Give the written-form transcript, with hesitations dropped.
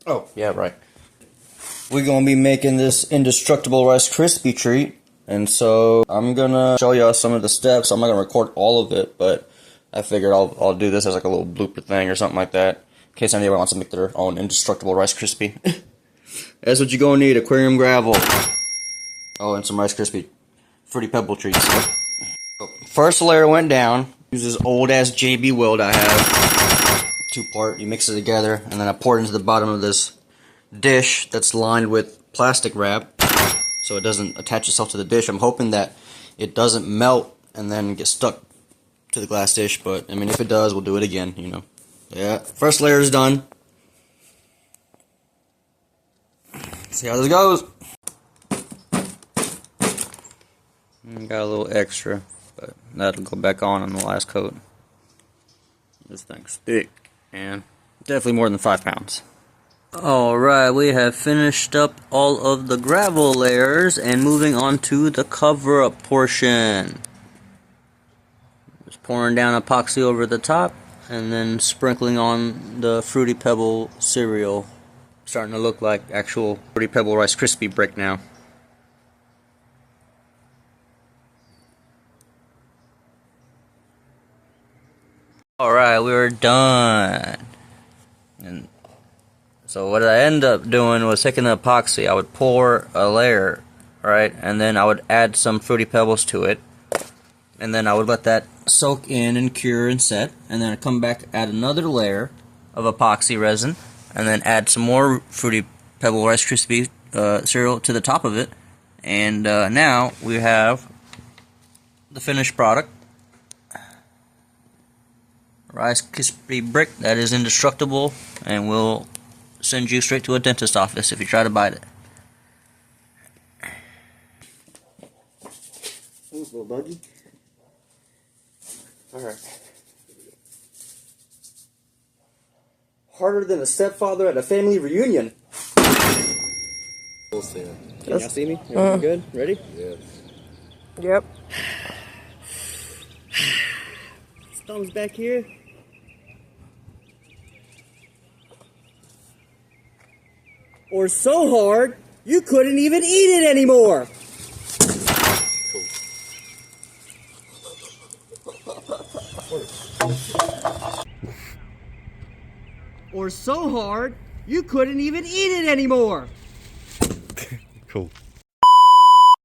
Oh, yeah, right. We're gonna be making this indestructible Rice Krispie treat. And so I'm gonna show y'all some of the steps. I'm not gonna record all of it, but I figured I'll do this as like a little blooper thing or something like that, in case anybody wants to make their own indestructible Rice Krispie. That's what you're gonna need: aquarium gravel. Oh, and some Rice Krispie Fruity Pebble treats. First layer went down. Use this old ass JB weld I have. 2-part. You mix it together, and then I pour it into the bottom of this dish that's lined with plastic wrap, so it doesn't attach itself to the dish. I'm hoping that it doesn't melt and then get stuck to the glass dish, but I mean, if it does, we'll do it again, you know. Yeah, first layer is done. See how this goes. Got a little extra, but that'll go back on the last coat. This thing's thick, and definitely more than 5 pounds. Alright, we have finished up all of the gravel layers and moving on to the cover-up portion. Just pouring down epoxy over the top and then sprinkling on the Fruity Pebble cereal. Starting to look like actual Fruity Pebble Rice Krispie brick now. Alright, we're done. And so what I ended up doing was taking the epoxy. I would pour a layer, right, and then I would add some Fruity Pebbles to it, and then I would let that soak in and cure and set, and then I'd come back, add another layer of epoxy resin, and then add some more Fruity Pebble Rice Krispie cereal to the top of it, and now we have the finished product. Rice Krispie brick that is indestructible and will send you straight to a dentist office if you try to bite it. Thanks, little buggy. Alright. Harder than a stepfather at a family reunion. We'll see. Can y'all see me? Everything good? Ready? Yes. Yep. Thumbs back here. Or so hard, you couldn't even eat it anymore. Or so hard, you couldn't even eat it anymore.